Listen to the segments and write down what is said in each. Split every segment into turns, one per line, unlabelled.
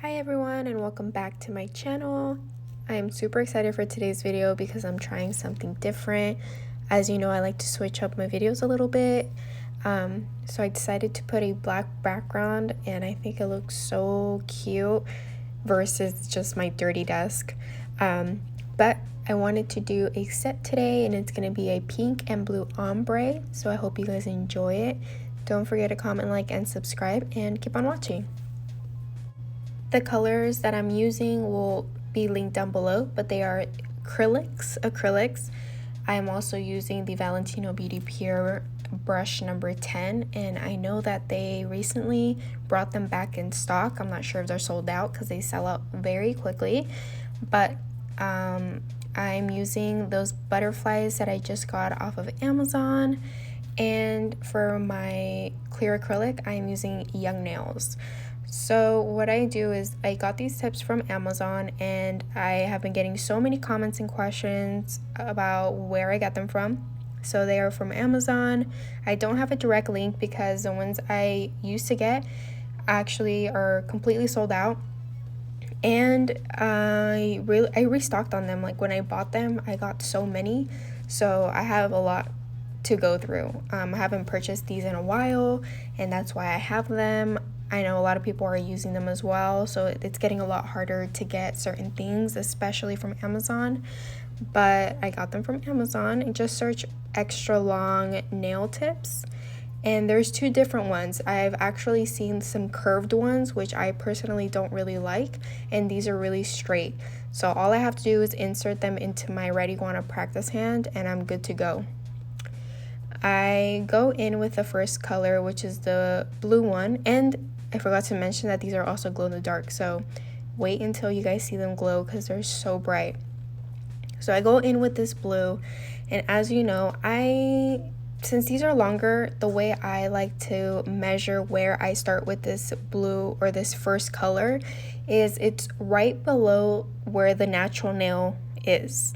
Hi everyone and welcome back to my channel. I am super excited for today's video because I'm trying something different. As you know, I like to switch up my videos a little bit. So I decided to put a black background and I think it looks so cute versus just my dirty desk. But I wanted to do a set today and it's going to be a pink and blue ombre. So I hope you guys enjoy it. Don't forget to comment, like, and subscribe and keep on watching. The colors that I'm using will be linked down below, but they are acrylics. I am also using the Valentino Beauty Pure brush number 10, and I know that they recently brought them back in stock. I'm not sure if they're sold out because they sell out very quickly, but I'm using those butterflies that I just got off of Amazon. And for my clear acrylic, I'm using Young Nails. So what I do is I got these tips from Amazon and I have been getting so many comments and questions about where I got them from. So they are from Amazon. I don't have a direct link because the ones I used to get actually are completely sold out. And I restocked on them. Like when I bought them, I got so many. So I have a lot to go through. I haven't purchased these in a while and that's why I have them. I know a lot of people are using them as well, so it's getting a lot harder to get certain things, especially from Amazon. But I got them from Amazon and just search extra long nail tips. And there's two different ones. I've actually seen some curved ones, which I personally don't really like, and these are really straight. So all I have to do is insert them into my Ready Wanna Practice hand and I'm good to go. I go in with the first color, which is the blue one, and I forgot to mention that these are also glow in the dark, so wait until you guys see them glow because they're so bright. So I go in with this blue, and as you know, since these are longer, the way I like to measure where I start with this blue or this first color is it's right below where the natural nail is.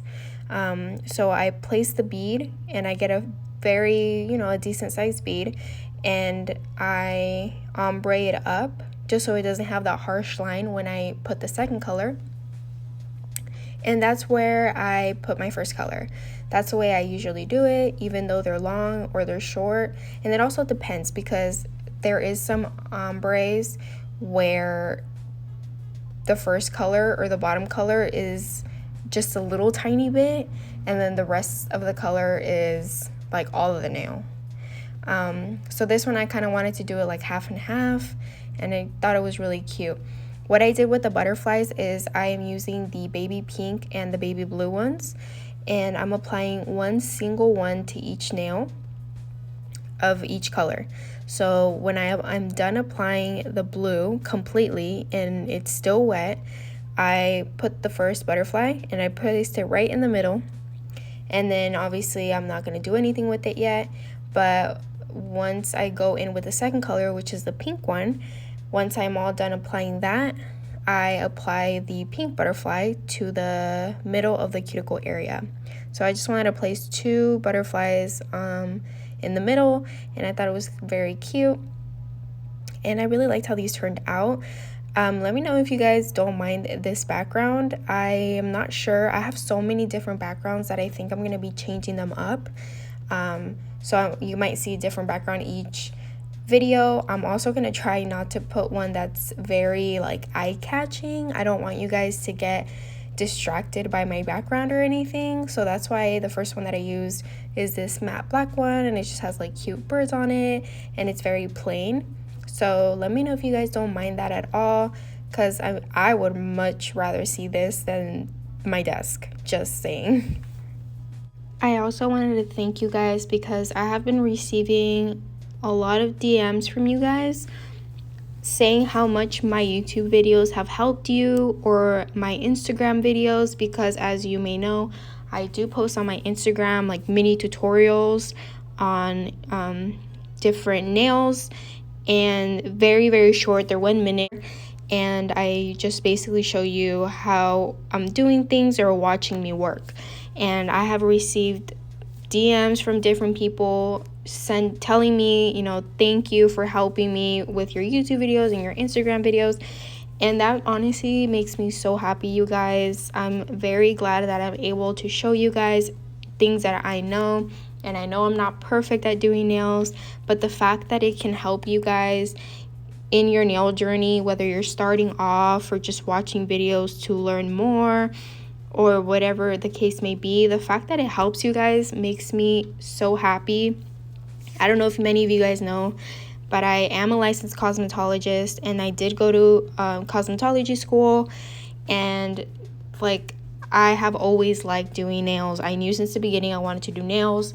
So I place the bead and I get a very, a decent sized bead, and I ombre it up just so it doesn't have that harsh line when I put the second color. And that's where I put my first color. That's the way I usually do it, even though they're long or they're short. And it also depends because there is some ombres where the first color or the bottom color is just a little tiny bit and then the rest of the color is like all of the nail. So this one I kind of wanted to do it like half and half, and I thought it was really cute. What I did with the butterflies is I am using the baby pink and the baby blue ones, and I'm applying one single one to each nail of each color. So when I'm done applying the blue completely and it's still wet, I put the first butterfly and I placed it right in the middle. And then obviously I'm not going to do anything with it yet, but once I go in with the second color, which is the pink one, once I'm all done applying that, I apply the pink butterfly to the middle of the cuticle area. So I just wanted to place two butterflies in the middle, and I thought it was very cute, and I really liked how these turned out. Let me know if you guys don't mind this background. I am not sure. I have so many different backgrounds that I think I'm going to be changing them up. So you might see a different background each video. I'm also going to try not to put one that's very like eye-catching. I don't want you guys to get distracted by my background or anything. So that's why the first one that I used is this matte black one, and it just has like cute birds on it and it's very plain. So let me know if you guys don't mind that at all, because I would much rather see this than my desk, just saying. I also wanted to thank you guys because I have been receiving a lot of DMs from you guys saying how much my YouTube videos have helped you, or my Instagram videos, because as you may know, I do post on my Instagram like mini tutorials on different nails, and very, very short. They're 1 minute, and I just basically show you how I'm doing things or watching me work. And I have received DMs from different people telling me, thank you for helping me with your YouTube videos and your Instagram videos. And that honestly makes me so happy, you guys. I'm very glad that I'm able to show you guys things that I know. And I know I'm not perfect at doing nails, but the fact that it can help you guys in your nail journey, whether you're starting off or just watching videos to learn more or whatever the case may be, the fact that it helps you guys makes me so happy. I don't know if many of you guys know, but I am a licensed cosmetologist, and I did go to cosmetology school, and like I have always liked doing nails. I knew since the beginning I wanted to do nails,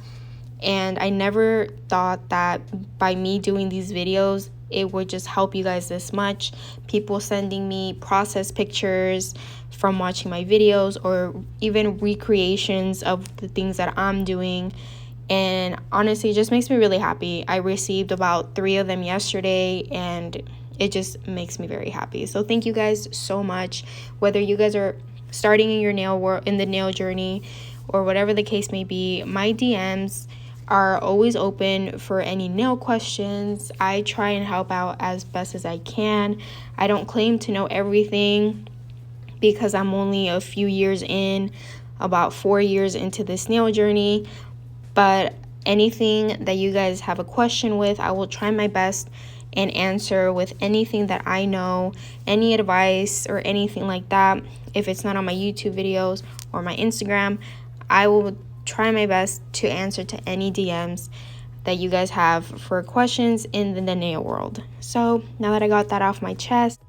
and I never thought that by me doing these videos it would just help you guys this much. People sending me process pictures from watching my videos, or even recreations of the things that I'm doing. And honestly, it just makes me really happy. I received about 3 of them yesterday, and it just makes me very happy. So thank you guys so much. Whether you guys are starting in your nail world, in the nail journey, or whatever the case may be, my DMs are always open for any nail questions. I try and help out as best as I can. I don't claim to know everything because I'm only a few years in, about 4 years into this nail journey. But anything that you guys have a question with, I will try my best and answer with anything that I know, any advice or anything like that. If it's not on my YouTube videos or my Instagram, I will try my best to answer to any DMs that you guys have for questions in the nail world. So now that I got that off my chest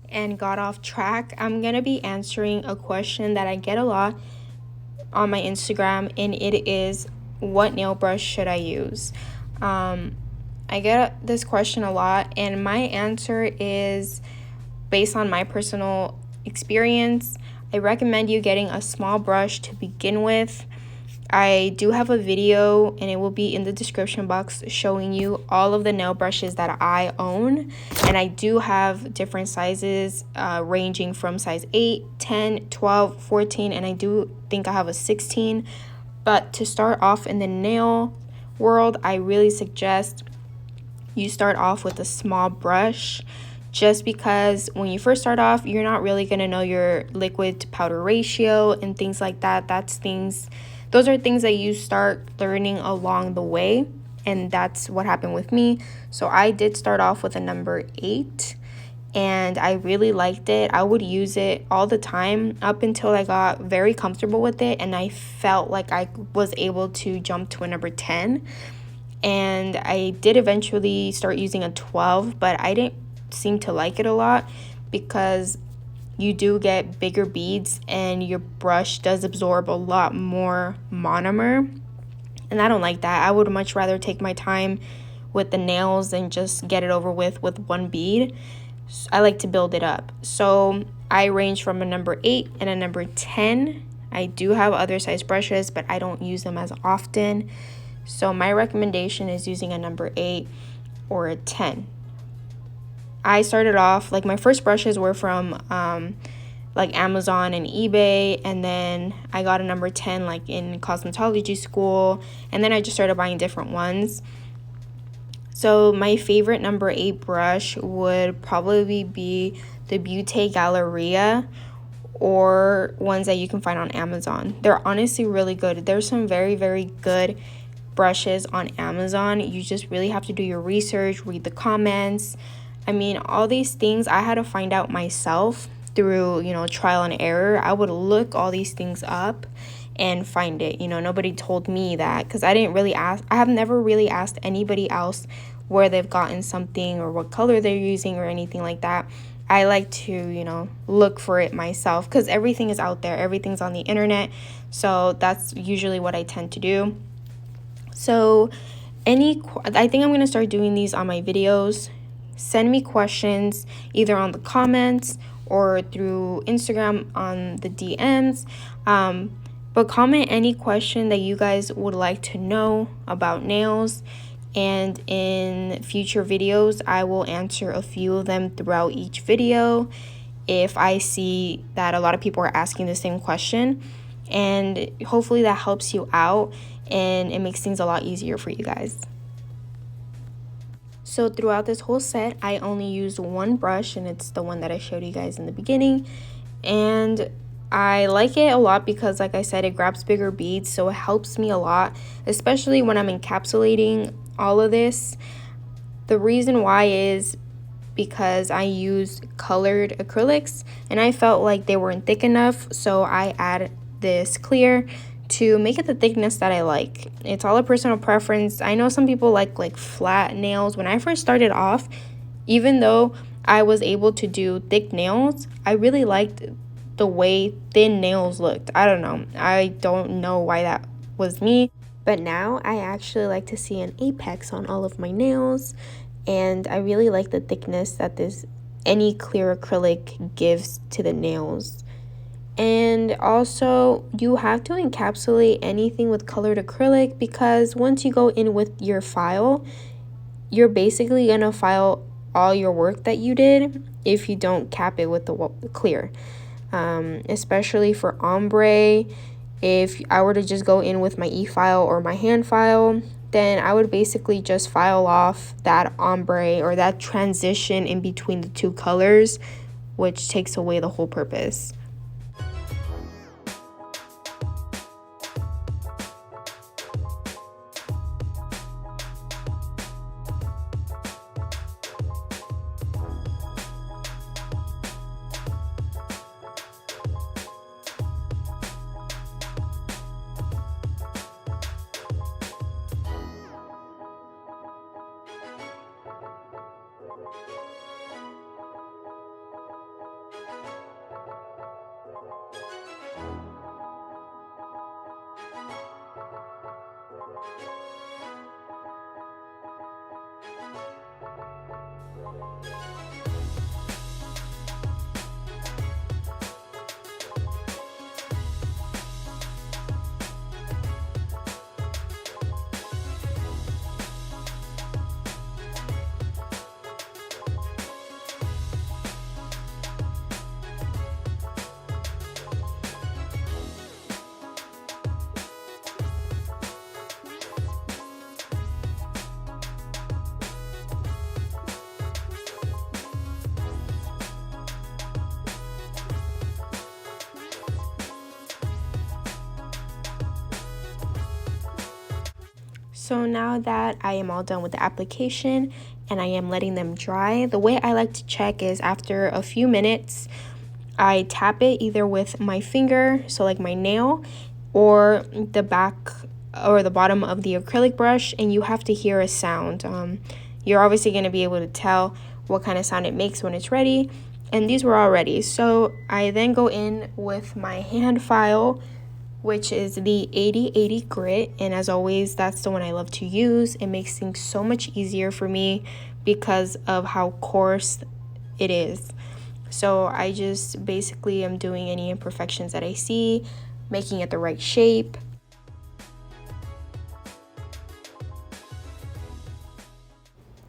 and got off track, I'm gonna be answering a question that I get a lot on my Instagram, and it is, what nail brush should I use? I get this question a lot, and my answer is based on my personal experience. I recommend you getting a small brush to begin with. I do have a video, and it will be in the description box, showing you all of the nail brushes that I own. And I do have different sizes, ranging from size 8, 10, 12, 14, and I do think I have a 16. But to start off in the nail world, I really suggest you start off with a small brush, just because when you first start off, you're not really going to know your liquid to powder ratio and things like that. Those are things that you start learning along the way, and that's what happened with me. So I did start off with a number 8, and I really liked it. I would use it all the time up until I got very comfortable with it, and I felt like I was able to jump to a number 10. And I did eventually start using a 12, but I didn't seem to like it a lot because you do get bigger beads and your brush does absorb a lot more monomer, and I don't like that. I would much rather take my time with the nails and just get it over with one bead. I like to build it up. So I range from a number 8 and a number 10. I do have other size brushes, but I don't use them as often. So my recommendation is using a number 8 or a 10. I started off, like, my first brushes were from like Amazon and eBay, and then I got a number 10 like in cosmetology school, and then I just started buying different ones. So my favorite number 8 brush would probably be the Beauté Galleria, or ones that you can find on Amazon. They're honestly really good. There's some very, very good brushes on Amazon. You just really have to do your research, read the comments. I mean, all these things I had to find out myself through, trial and error. I would look all these things up and find it. Nobody told me that, because I didn't really ask. I have never really asked anybody else where they've gotten something or what color they're using or anything like that. I like to, look for it myself, because everything is out there. Everything's on the internet. So that's usually what I tend to do. So I think I'm going to start doing these on my videos. Send me questions either on the comments or through Instagram on the DMs. But comment any question that you guys would like to know about nails. And in future videos, I will answer a few of them throughout each video if I see that a lot of people are asking the same question. And hopefully that helps you out and it makes things a lot easier for you guys. So throughout this whole set, I only used one brush, and it's the one that I showed you guys in the beginning. And I like it a lot because, like I said, it grabs bigger beads, so it helps me a lot, especially when I'm encapsulating all of this. The reason why is because I used colored acrylics and I felt like they weren't thick enough, so I added this clear to make it the thickness that I like. It's all a personal preference. I know some people like flat nails. When I first started off, even though I was able to do thick nails, I really liked the way thin nails looked. I don't know why that was me, but now I actually like to see an apex on all of my nails, and I really like the thickness that any clear acrylic gives to the nails. And also, you have to encapsulate anything with colored acrylic, because once you go in with your file, you're basically gonna file all your work that you did if you don't cap it with the clear. Especially for ombre, if I were to just go in with my e-file or my hand file, then I would basically just file off that ombre or that transition in between the two colors, which takes away the whole purpose. So now that I am all done with the application and I am letting them dry, the way I like to check is after a few minutes, I tap it either with my finger, so like my nail, or the back or the bottom of the acrylic brush, and you have to hear a sound. You're obviously going to be able to tell what kind of sound it makes when it's ready, and these were all ready. So I then go in with my hand file, which is the 8080 grit, and as always, that's the one I love to use. It makes things so much easier for me because of how coarse it is. So I just basically am doing any imperfections that I see, making it the right shape.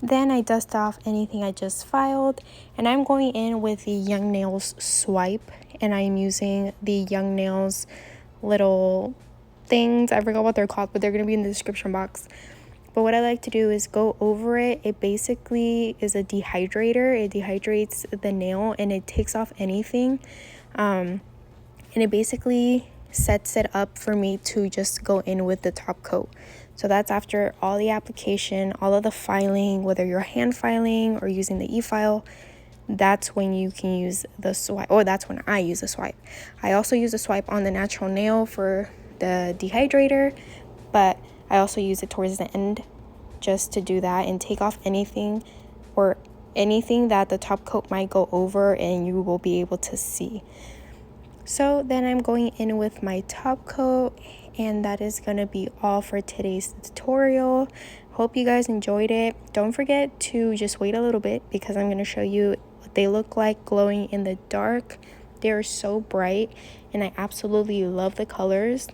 Then I dust off anything I just filed, and I'm going in with the Young Nails swipe, and I'm using the Young Nails little things. I forgot what they're called, but they're going to be in the description box. But what I like to do is go over it. It basically is a dehydrator. It dehydrates the nail and it takes off anything. And it basically sets it up for me to just go in with the top coat. So that's after all the application, all of the filing, whether you're hand filing or using the e-file. That's when you can use the swipe, or that's when I use the swipe. I also use the swipe on the natural nail for the dehydrator, but I also use it towards the end just to do that and take off anything or anything that the top coat might go over and you will be able to see. So then I'm going in with my top coat, and that is going to be all for today's tutorial. Hope you guys enjoyed it. Don't forget to just wait a little bit because I'm going to show you what they look like glowing in the dark. They are so bright and I absolutely love the colors.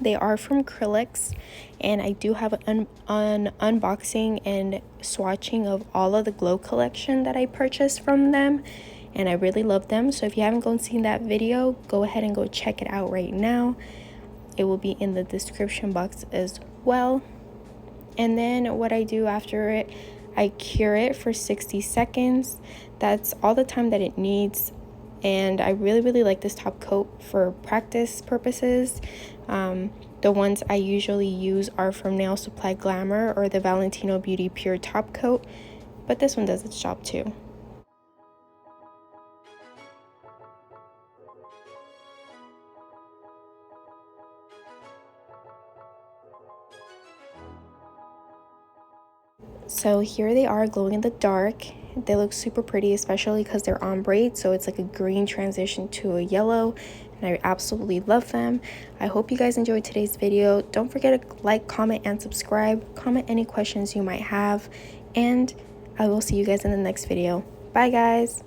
They are from ACRYLICS, and I do have an unboxing and swatching of all of the glow collection that I purchased from them, and I really love them. So if you haven't gone seen that video, go ahead and go check it out right now. It will be in the description box as well. And then what I do after it, I cure it for 60 seconds. That's all the time that it needs. And I really like this top coat for practice purposes. The ones I usually use are from Nail Supply Glamour or the Valentino Beauty Pure Top Coat, but this one does its job too. So here they are glowing in the dark. They look super pretty, especially because they're ombre, so it's like a green transition to a yellow, and I absolutely love them. I hope you guys enjoyed today's video. Don't forget to like, comment, and subscribe. Comment any questions you might have, and I will see you guys in the next video. Bye guys!